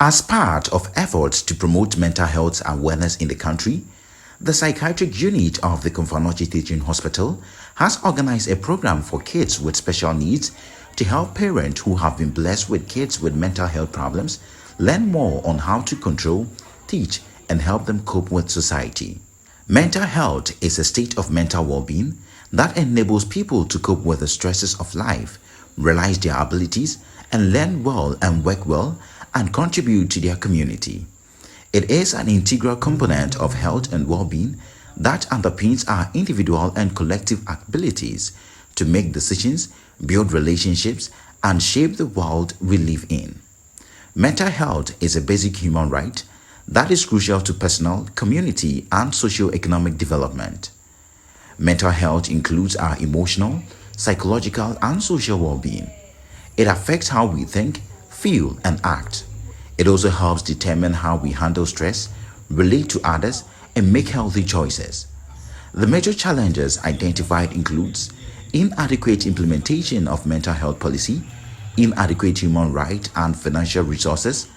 As part of efforts to promote mental health awareness in the country, the Psychiatric Unit of the Confanochi Teaching Hospital has organized a program for kids with special needs to help parents who have been blessed with kids with mental health problems learn more on how to control, teach, and help them cope with society. Mental health is a state of mental well-being that enables people to cope with the stresses of life, realize their abilities, and learn well and work well and contribute to their community. It is an integral component of health and well-being that underpins our individual and collective abilities to make decisions, build relationships, and shape the world we live in. Mental health is a basic human right that is crucial to personal, community, and socio-economic development. Mental health includes our emotional, psychological, and social well-being. It affects how we think, feel, and act. It also helps determine how we handle stress, relate to others, and make healthy choices. The major challenges identified includes inadequate implementation of mental health policy, inadequate human rights and financial resources,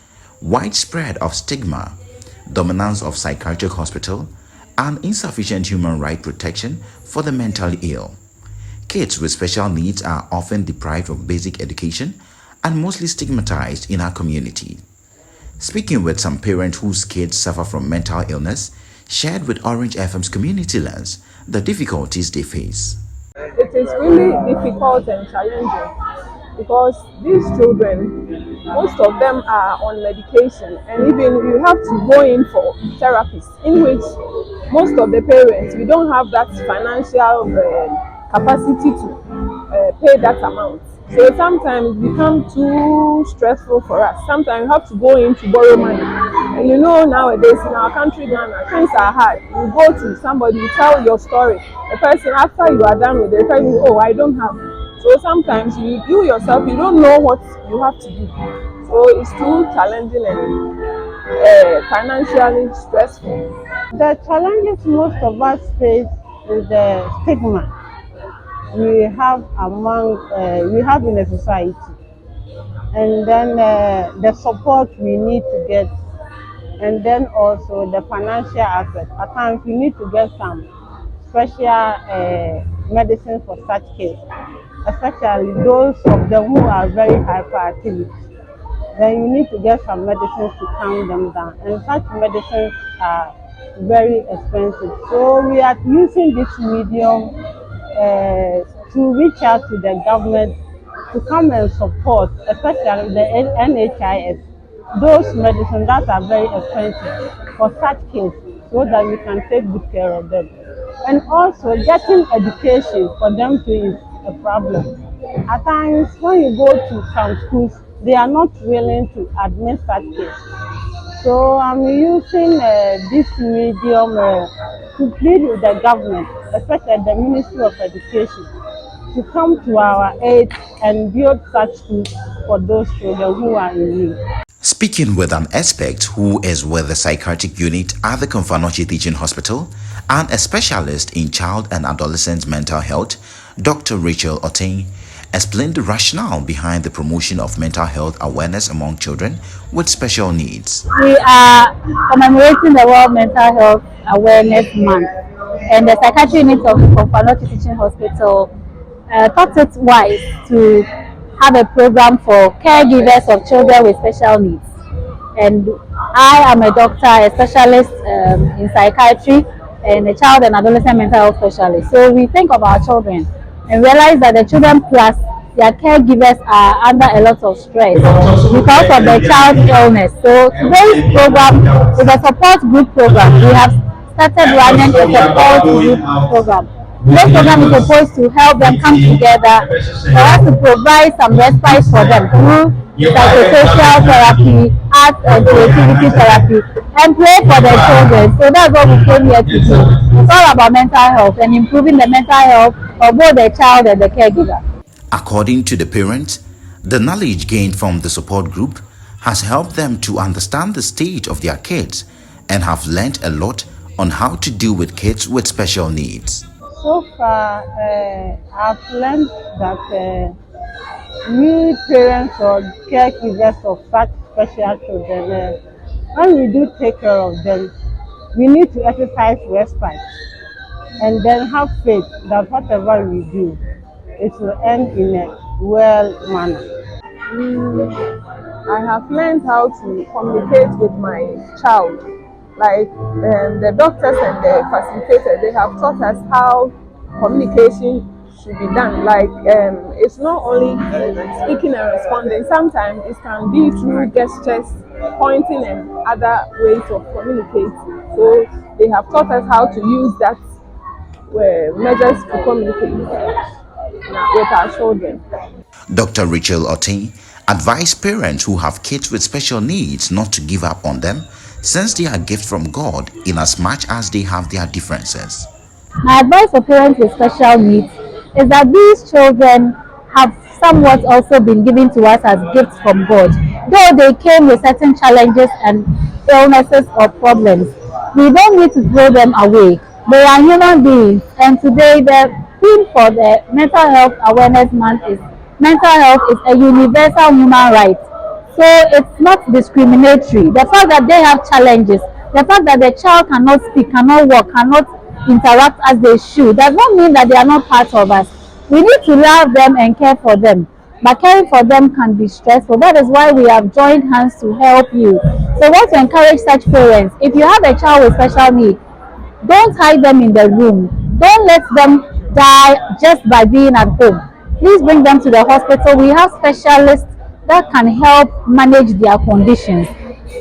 widespread of stigma, dominance of psychiatric hospital, and insufficient human rights protection for the mentally ill. Kids with special needs are often deprived of basic education and mostly stigmatized in our community. Speaking with some parents whose kids suffer from mental illness, shared with Orange FM's Community Lens the difficulties they face. It is really difficult and challenging because these children, most of them are on medication, and even you have to go in for therapies, in which most of the parents, we don't have that financial capacity to pay that amount. So sometimes it becomes too stressful for us. Sometimes you have to go in to borrow money. And you know, nowadays in our country, Ghana, things are hard. You go to somebody, you tell your story. The person, after you are done with it, the person, oh, I don't have. So sometimes you yourself, you don't know what you have to do. So it's too challenging and financially stressful. The challenges most of us face is the stigma we have in the society, and then the support we need to get, and then also the financial aspect. At times we need to get some special medicine for such cases, especially those of them who are very hyperactive. Then you need to get some medicines to calm them down, and such medicines are very expensive. So we are using this medium to reach out to the government to come and support, especially the NHIS, those medicines that are very expensive for such cases, so that we can take good care of them. And also getting education for them too is a problem. At times when you go to some schools, they are not willing to admit such cases. So I'm using this medium to plead with the government, especially the Ministry of Education, to come to our aid and build such schools for those children who are in need. Speaking with an expert who is with the Psychiatric Unit at the Confanochi Teaching Hospital and a specialist in child and adolescent mental health, Dr. Rachel Otain explained the rationale behind the promotion of mental health awareness among children with special needs. We are commemorating the World Mental Health Awareness Month, and the Psychiatric Unit of Confanochi Teaching Hospital thought it wise to have a program for caregivers of children with special needs. And I am a doctor, a specialist in psychiatry, and a child and adolescent mental health specialist. So we think of our children and realize that the children plus their caregivers are under a lot of stress because of the child's illness. So today's program is a support group program. We have started running a support group program. This program is supposed to help them come together for us to provide some respite for them through psychosocial therapy, art and creativity therapy, and play for their children. So that's what we came here to do. It's all about mental health and improving the mental health of both the child and the caregiver. According to the parents, the knowledge gained from the support group has helped them to understand the state of their kids and have learned a lot on how to deal with kids with special needs. So far, I've learned that we parents or caregivers of such special children, when we do take care of them, we need to exercise respect and then have faith that whatever we do, it will end in a well manner. I have learned how to communicate with my child. Like the doctors and the facilitators, they have taught us how communication should be done. Like it's not only speaking and responding. Sometimes it can be through gestures, pointing, and other ways of communicating. So they have taught us how to use that measures to communicate with our children. Dr. Rachel Otin advised parents who have kids with special needs not to give up on them, since they are gifts from God in as much as they have their differences. My advice for parents with special needs is that these children have somewhat also been given to us as gifts from God. Though they came with certain challenges and illnesses or problems, we don't need to throw them away. They are human beings, and today the theme for the Mental Health Awareness Month is mental health is a universal human right. So it's not discriminatory. The fact that they have challenges, the fact that the child cannot speak, cannot walk, cannot interact as they should, does not mean that they are not part of us. We need to love them and care for them. But caring for them can be stressful. That is why we have joined hands to help you. So I want to encourage such parents. If you have a child with special needs, don't hide them in the room. Don't let them die just by being at home. Please bring them to the hospital. We have specialists that can help manage their conditions.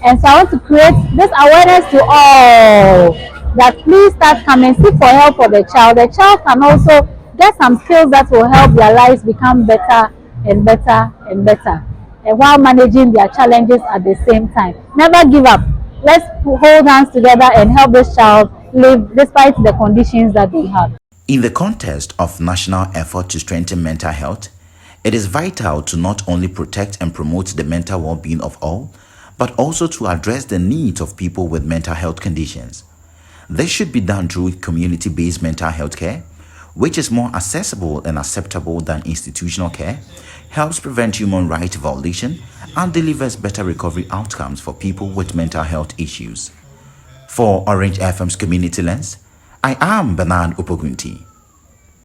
And so I want to create this awareness to all that please start coming, seek for help for the child. The child can also get some skills that will help their lives become better and better and better, and while managing their challenges at the same time. Never give up. Let's hold hands together and help this child live despite the conditions that they have. In the context of national effort to strengthen mental health, it is vital to not only protect and promote the mental well-being of all, but also to address the needs of people with mental health conditions. This should be done through community-based mental health care, which is more accessible and acceptable than institutional care, helps prevent human rights violation, and delivers better recovery outcomes for people with mental health issues. For Orange FM's Community Lens, I am Bernard Upogunti.